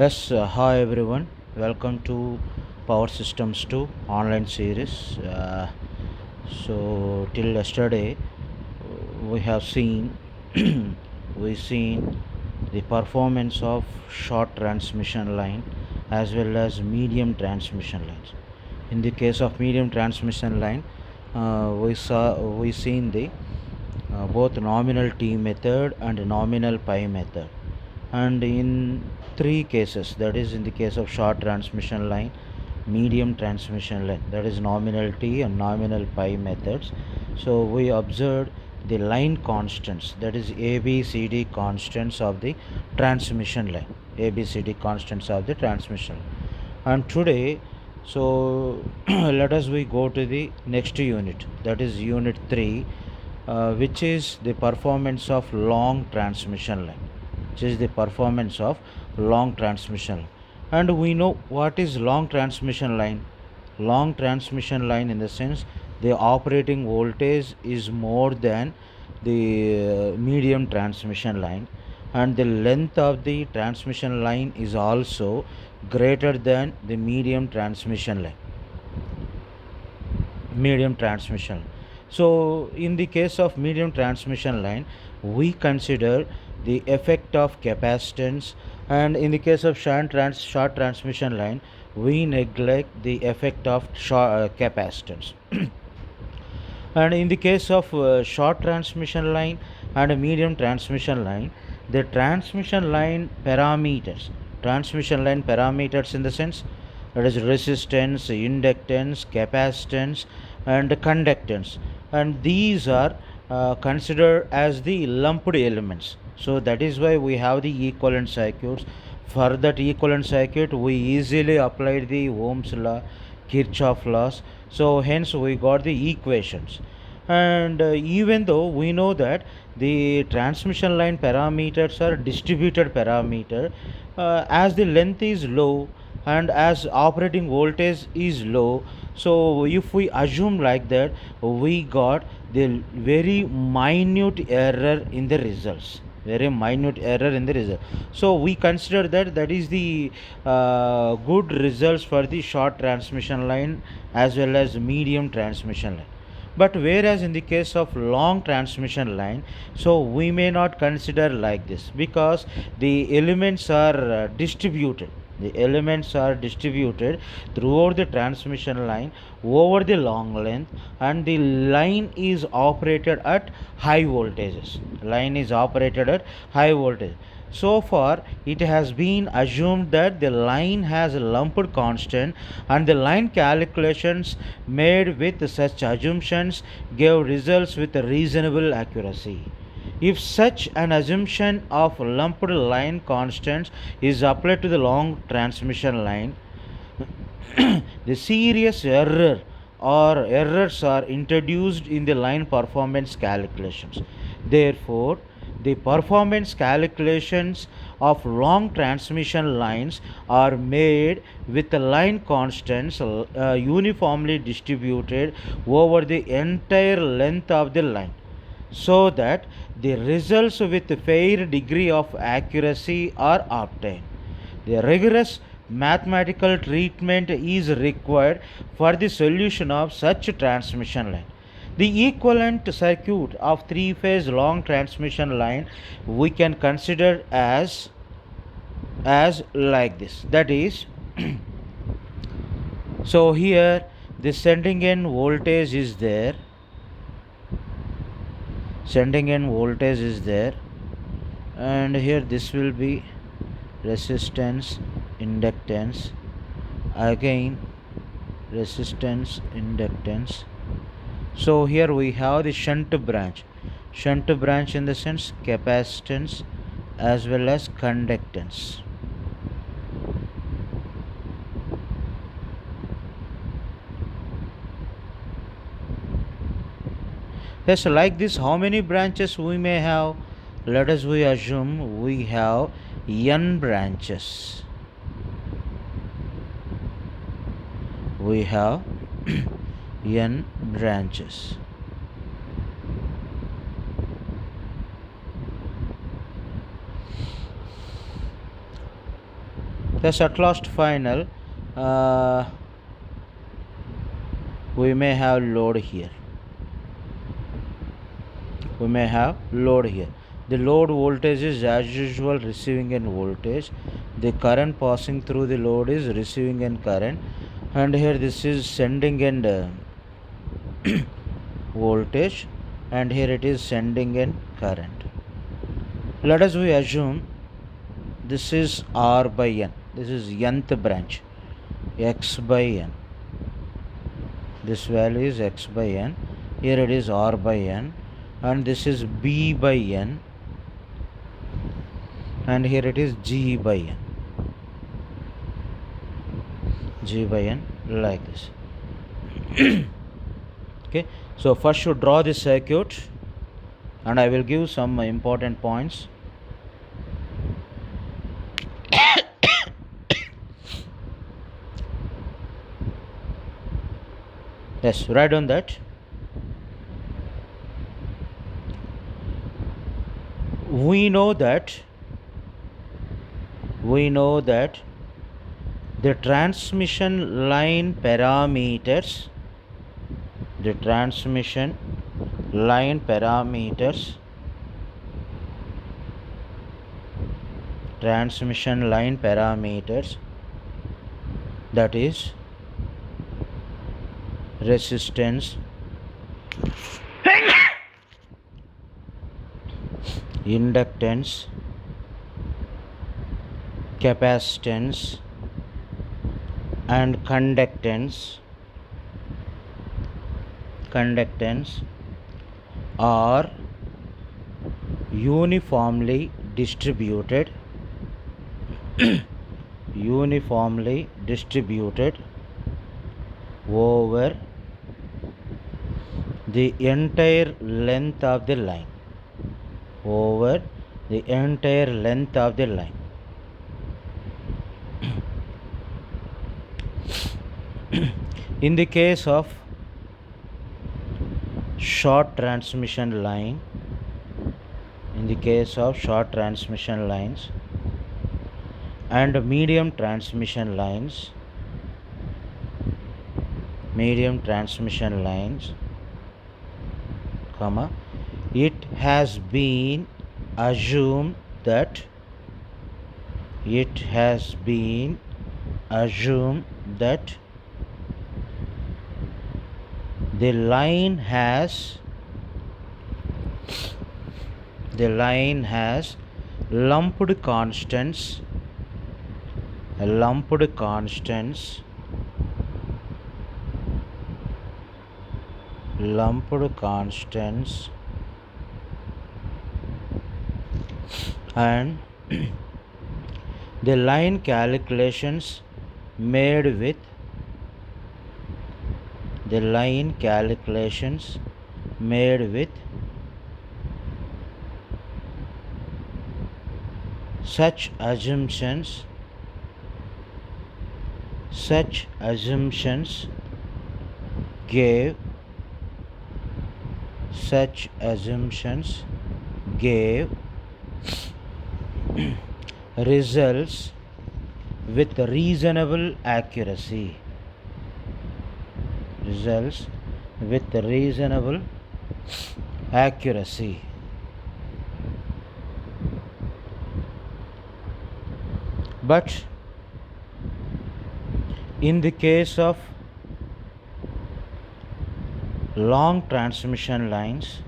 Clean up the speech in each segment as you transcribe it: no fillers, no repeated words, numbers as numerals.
Yes, hi everyone. Welcome to Power Systems 2 online series. Till yesterday, we have seen we seen the performance of short transmission line as well as medium transmission lines. In the case of medium transmission line, we seen the both nominal T method and nominal pi method, and in three cases, that is in the case of short transmission line, medium transmission line, that is nominal T and nominal pi methods. So we observed the line constants, that is ABCD constants of the transmission line, ABCD constants of the transmission line. And today, so let us we go to the next unit, that is unit 3, which is the performance of long transmission line, which is the performance of long transmission line. And we know what is long transmission line. Long transmission line, in the sense, the operating voltage is more than the medium transmission line, and the length of the transmission line is also greater than the medium transmission line. So in the case of medium transmission line, we consider the effect of capacitance, and in the case of short transmission line, we neglect the effect of capacitance. And in the case of short transmission line and a medium transmission line, the transmission line parameters, in the sense, that is resistance, inductance, capacitance, and conductance, and these are considered as the lumped elements. So that is why we have the equivalent circuits. For that equivalent circuit, we easily applied the Ohm's law, Kirchhoff laws, so hence we got the equations. And even though we know that the transmission line parameters are distributed parameter, as the length is low and as operating voltage is low, so if we assume like that, we got the very minute error in the result. So we consider that that is the good results for the short transmission line as well as medium transmission line. But whereas in the case of long transmission line, so we may not consider like this, because the elements are distributed throughout the transmission line over the long length, and the line is operated at high voltages. So far, it has been assumed that the line has a lumped constant, and the line calculations made with such assumptions gave results with a reasonable accuracy. If such an assumption of lumped line constants is applied to the long transmission line, the serious errors are introduced in the line performance calculations. Therefore, the performance calculations of long transmission lines are made with the line constants uniformly distributed over the entire length of the line, so that the results with a fair degree of accuracy are obtained. The rigorous mathematical treatment is required for the solution of such transmission line. The equivalent circuit of three-phase long transmission line we can consider as like this. That is, so here the sending end voltage is there, and here this will be resistance, inductance, again resistance, inductance. So here we have the shunt branch, in the sense capacitance as well as conductance. Yes, like this, how many branches we may have? Let us we assume we have n branches. We have n branches. Thus at last final we may have load here. The load voltage is as usual receiving end voltage. The current passing through the load is receiving end current, and here this is sending end voltage, and here it is sending end current. Let us we assume this is R by N. This is nth branch, X by N. This value is X by N. Here it is R by N, and this is B by N, and here it is G by N. G by N, like this. Okay, so first you draw this circuit, and I will give some important points. Yes, write on that. We know that the transmission line parameters that is resistance, inductance, capacitance, and conductance are uniformly distributed over the entire length of the line. In the case of short transmission lines and medium transmission lines, it has been assumed that the line has lumped constants and the line calculations made with such assumptions gave results with reasonable accuracy. But in the case of long transmission lines,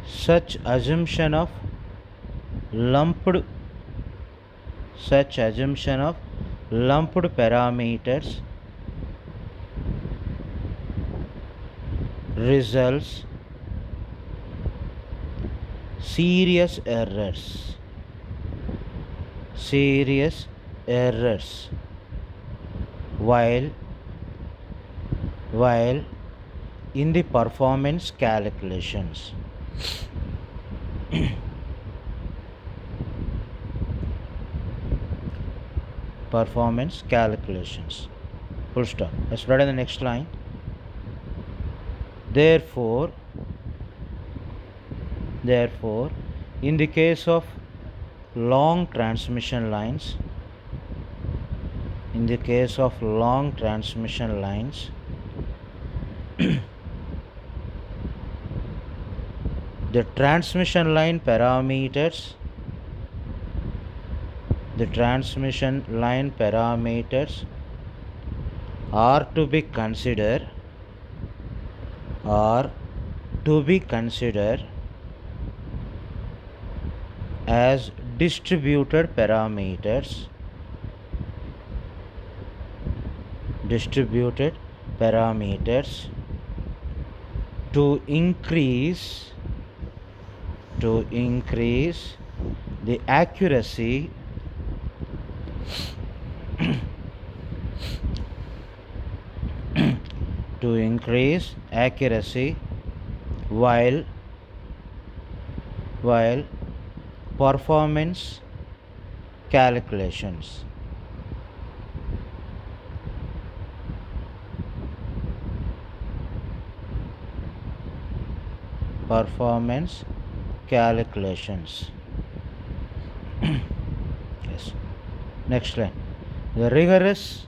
such assumption of lumped parameters results serious errors while in the performance calculations. Full stop. Let's write in the next line. Therefore, Therefore, in the case of long transmission lines, the transmission line parameters are to be considered as distributed parameters to increase the accuracy while performance calculations. Yes. Next line. The rigorous,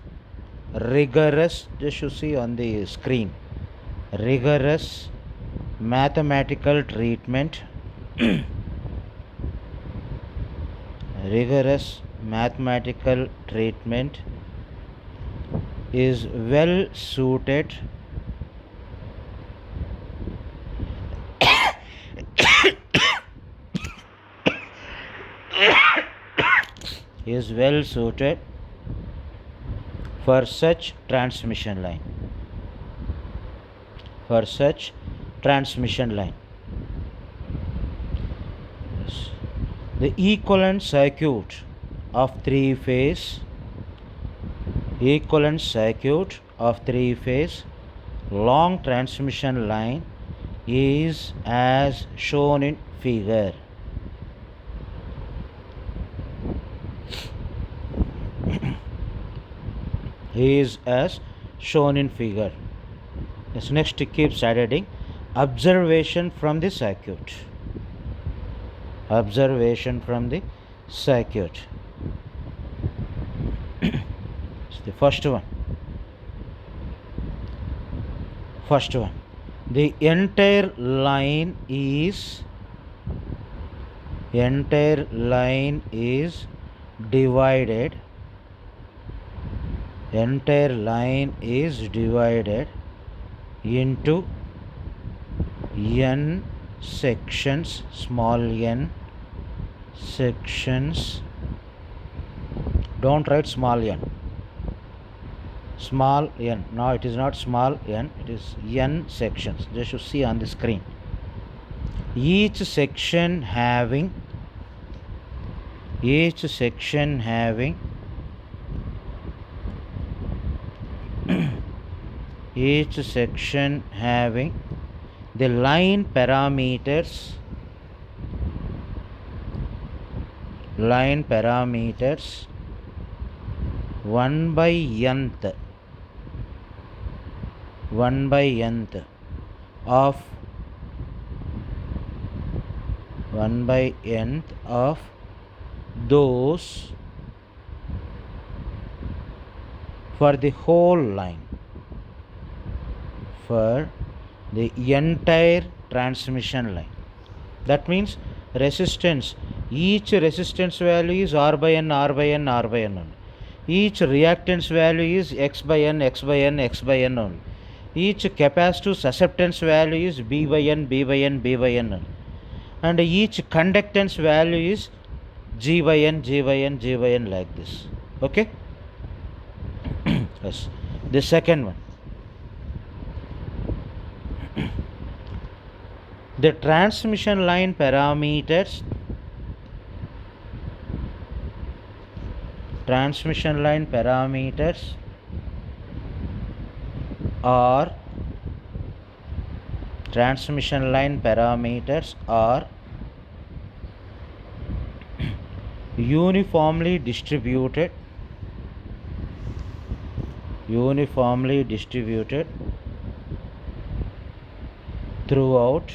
just you see on the screen, rigorous mathematical treatment is well suited for such transmission line. Yes. The equivalent circuit of three-phase long transmission line is as shown in figure. Yes, next keeps adding observation from the circuit. The first one. The entire line is divided into n sections, small n sections. Don't write small n. No, it is not small n, it is n sections. Just you see on the screen. Each section having the line parameters 1 by nth of those for the whole line, for the entire transmission line. That means resistance, each resistance value is R by N only. Each reactance value is X by N only. Each capacitive susceptance value is B by N only. And each conductance value is G by N like this. Okay? Yes. The second one. The transmission line parameters are uniformly distributed throughout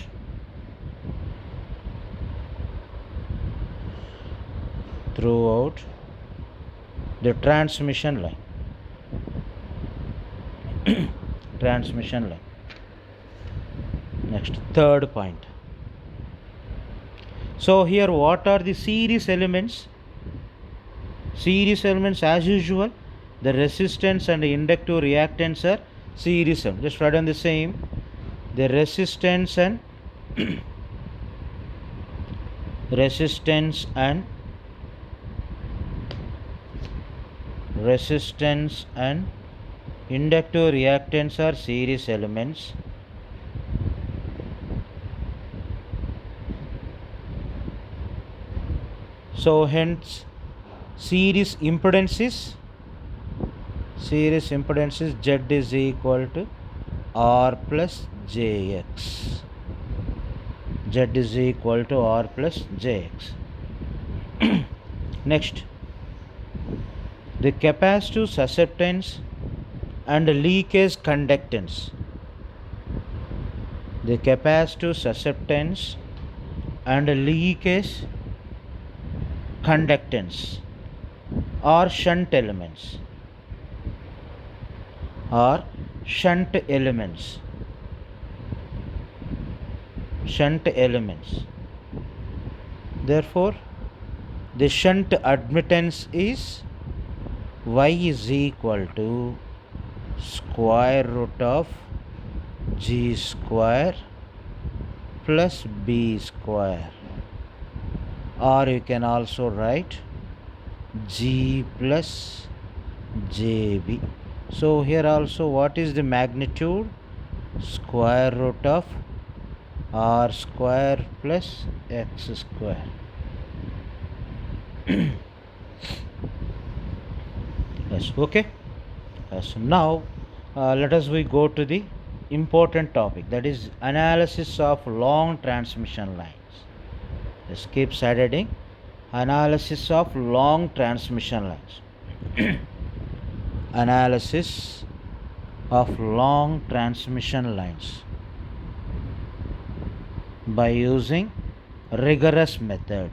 throughout the transmission line. Transmission line. Next, third point. So here what are the series elements? Series elements, as usual, the resistance and the inductive reactance are series elements. Just write on the same. The resistance and resistance and inductive reactance are series elements. So hence series impedance is Z is equal to R plus JX. Z is equal to R plus JX. Next, the capacitive susceptance and leakage conductance. The capacitive susceptance and leakage conductance are shunt elements. Shunt elements. Therefore, the shunt admittance is Y is equal to square root of G square plus B square, or you can also write G plus JB. So here also what is the magnitude? Square root of R square plus X square. Yes, okay. So now let us go to the important topic, that is analysis of long transmission lines. Let's keep studying analysis of long transmission lines. Analysis of long transmission lines by using rigorous method.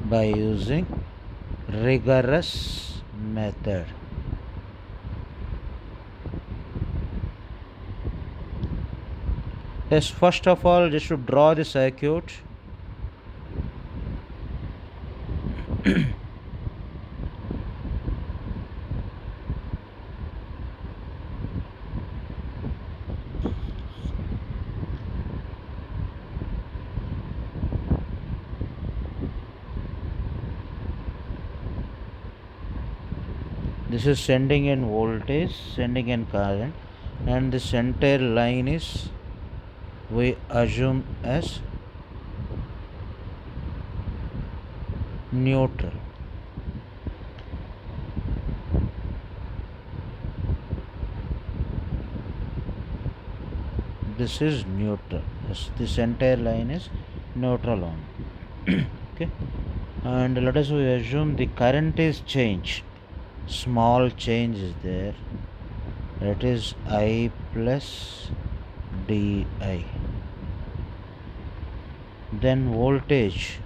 By using rigorous method. Yes, first of all, just to draw the circuit. This is sending in voltage, sending in current, and the center line is, we assume, as neutral. This is neutral. The center line is neutral on. Okay, and let us assume the current is changed. Small change is there. That is I plus di. Then voltage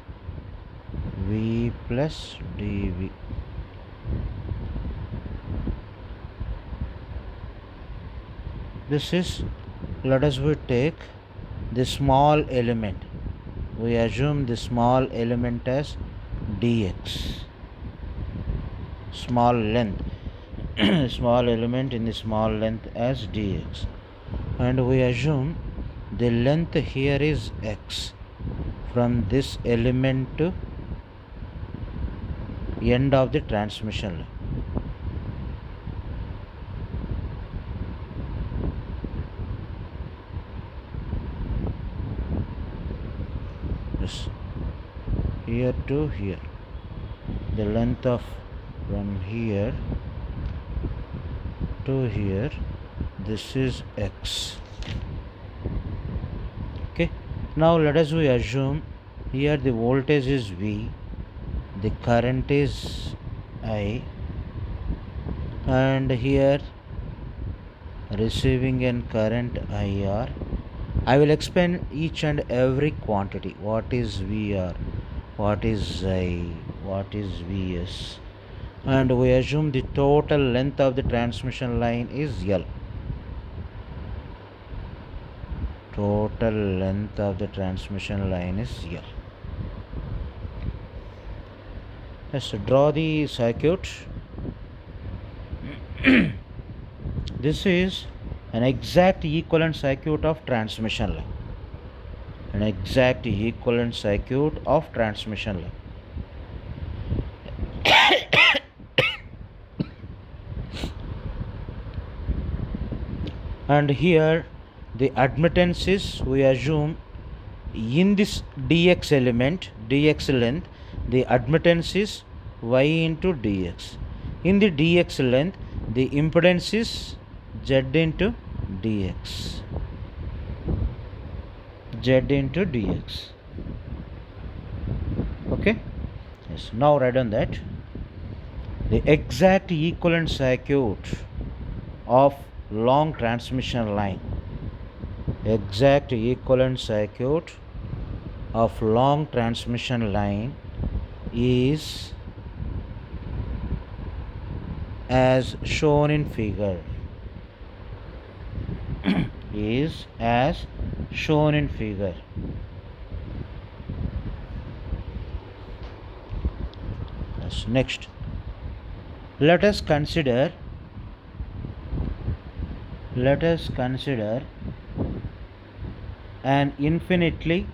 V plus dV. This is, let us take the small element. We assume the small element as dx. Small length. Small element in the small length as dx. And we assume the length here is x from this element to end of the transmission line. Yes. Here to here. The length of from here to here, this is x. Okay, now let us assume here the voltage is V, the current is I, and here receiving an current IR, I will explain each and every quantity. What is VR? What is I? What is VS? And we assume the total length of the transmission line is L. Total length of the transmission line is L. Let's draw the circuit. This is an exact equivalent circuit of transmission line. An exact equivalent circuit of transmission line. And here the admittance is, we assume in this dx element, dx length, the admittance is y into dx. In the dx length, the impedance is z into dx. Z into dx. Okay? Yes. Now write on that. The exact equivalent circuit of long transmission line. Exact equivalent circuit of long transmission line is as shown in figure. Is as shown in figure. Yes. Next, let us consider an infinitely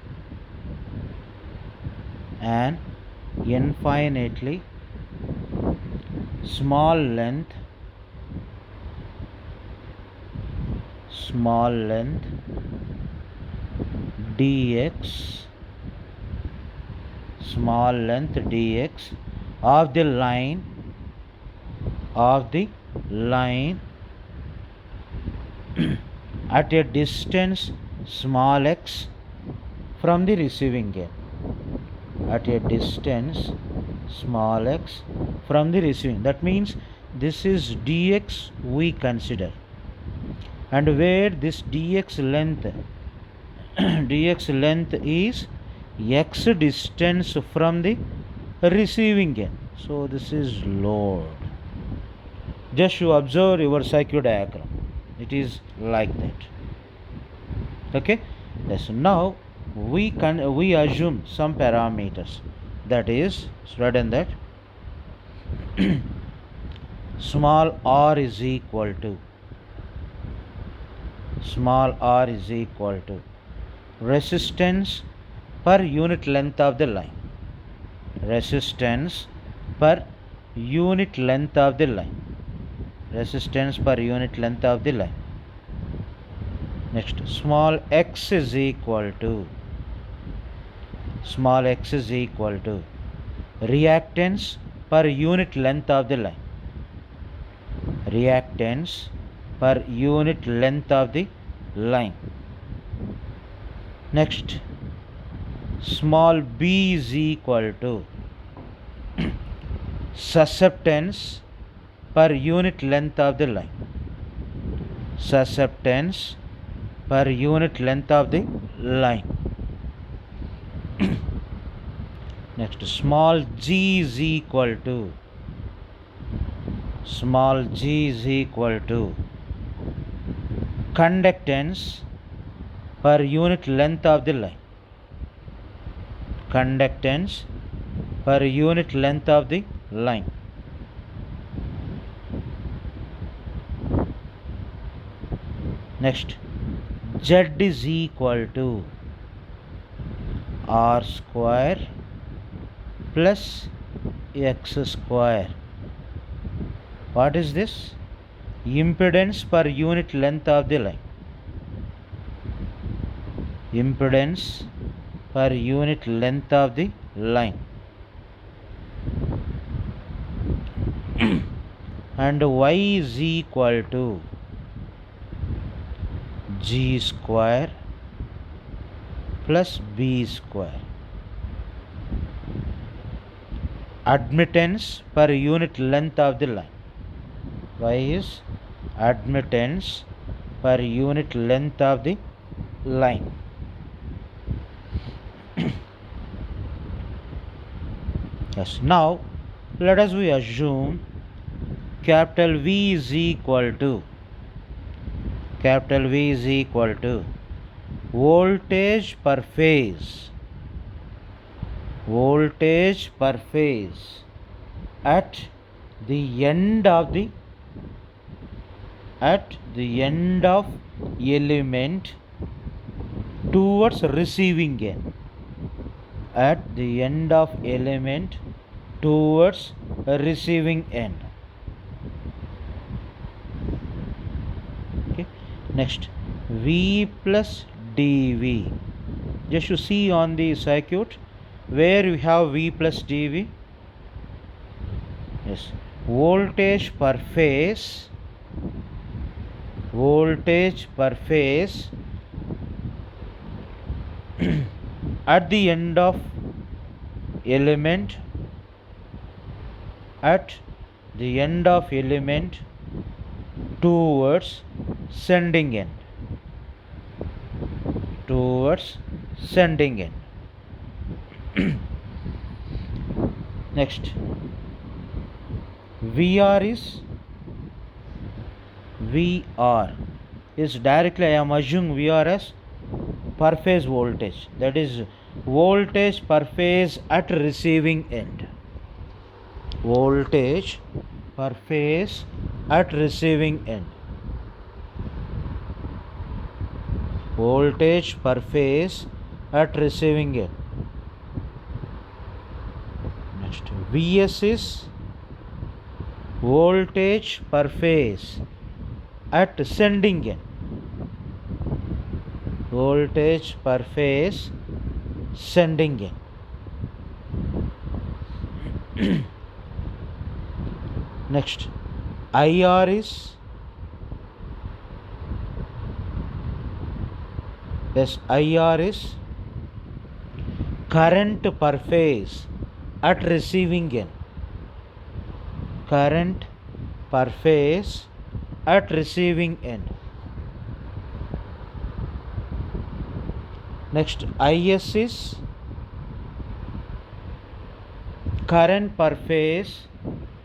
small length dx of the line at a distance small x from the receiving end. At a distance small x from the receiving. That means this is dx we consider, and where this dx length is x distance from the receiving end. So this is load. Just you observe your circuit diagram. It is like that. Okay. Yes. Now we assume some parameters. That is, write in that small r is equal to resistance per unit length of the line. Resistance per unit length of the line. Next, small x is equal to reactance per unit length of the line. Next, small b is equal to susceptance per unit length of the line. Next, small g is equal to conductance per unit length of the line. Next, z is equal to r square plus x square. What is this? Impedance per unit length of the line. And y is equal to g square plus b square. Admittance per unit length of the line. Y is admittance per unit length of the line. Yes. Now let us we assume capital V is equal to voltage per phase at the end of element towards receiving end, at the end of element towards receiving end. Okay. Next, V plus dV. Just you see on the circuit where we have V plus dV. Yes, voltage per phase at the end of element towards sending end. Next, VR is directly, I am assuming VR as per phase voltage, that is voltage per phase at receiving end. Voltage per phase at receiving end. Voltage per phase at receiving end. Next, Vs is voltage per phase at sending end. Voltage per phase sending end. Next, IR is current per phase at receiving end. Current per phase at receiving end. Next, IS is current per phase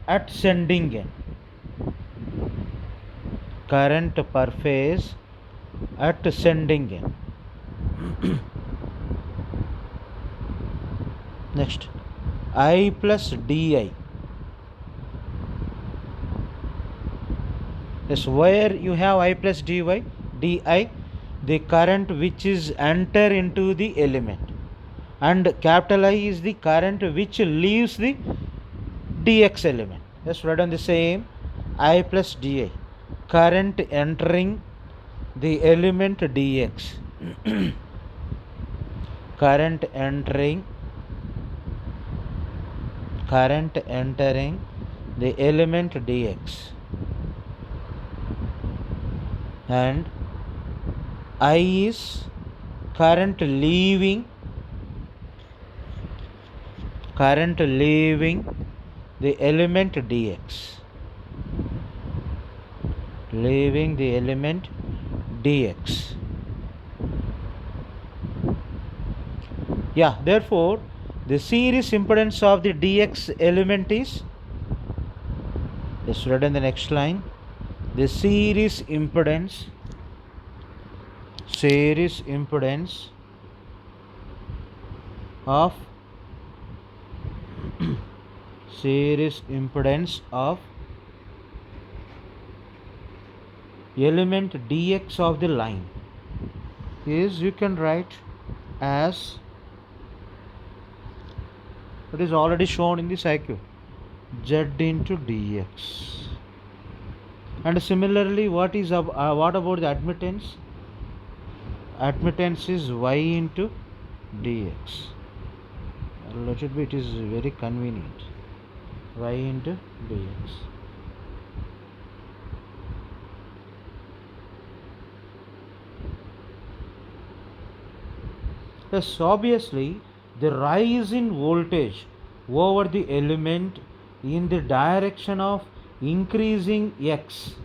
at sending end. Current per phase at sending end. Next, I plus DI. Yes, where you have I plus DI, the current which is enter into the element, and capital I is the current which leaves the dx element. Let's write on the same, I plus di, current entering the element dx. current entering the element dx, and I is current leaving the element dx. Yeah, therefore the series impedance of the dx element is, let's write in the next line, the series impedance of element dx of the line is, you can write as, it is already shown in the circuit, z into dx. And similarly, what about the admittance? Admittance is y into dx. Little bit is very convenient, y into dx. Yes, obviously the rise in voltage over the element in the direction of increasing x,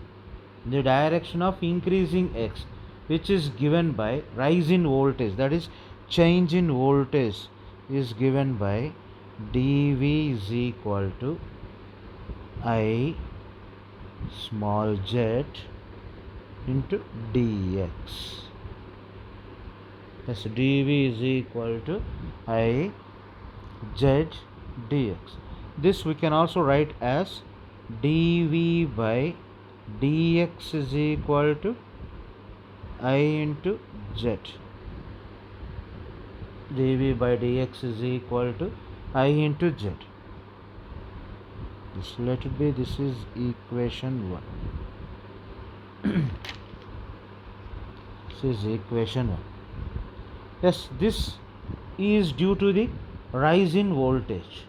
which is given by rise in voltage, that is change in voltage, is given by dV is equal to I small z into dx. Yes, dV is equal to I z dx. This we can also write as dV by dx is equal to I into z. dV by dx is equal to I into z. This let it be, this is equation 1. This is equation 1. Yes, this is due to the rise in voltage.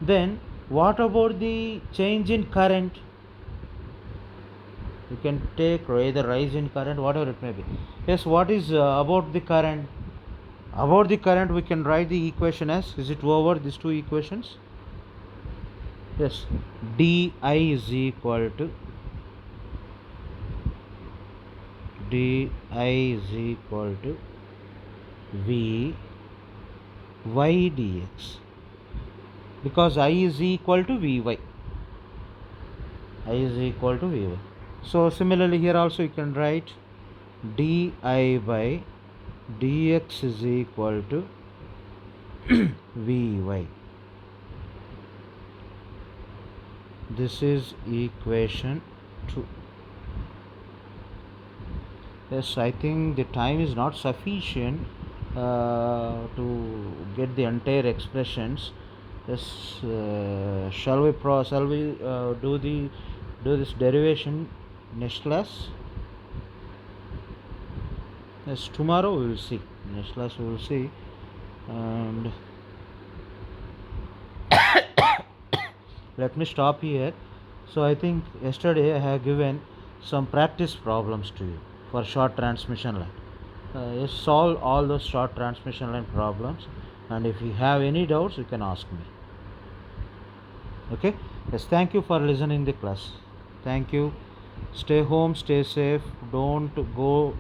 Then what about the change in current? You can take either rise in current, whatever it may be. Yes, what is about the current? About the current, we can write the equation as, is it over these two equations? Yes, di is equal to V y dx, because I is equal to Vy. I is equal to Vy. So similarly here also you can write di by dx is equal to Vy. This is equation 2. Yes, I think the time is not sufficient to get the entire expressions. Yes, shall we do this derivation next class? Yes, tomorrow we will see. Next class we will see. And let me stop here. So I think yesterday I have given some practice problems to you for short transmission line. Yes, solve all those short transmission line problems, and if you have any doubts you can ask me. Okay. Yes, thank you for listening the class. Thank you. Stay home, stay safe. Don't go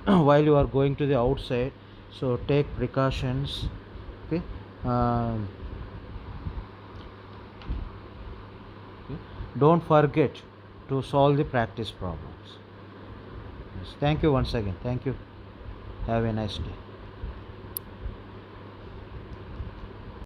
while you are going to the outside, so take precautions. Okay. Don't forget to solve the practice problems. Yes, thank you once again. Thank you. Have a nice day.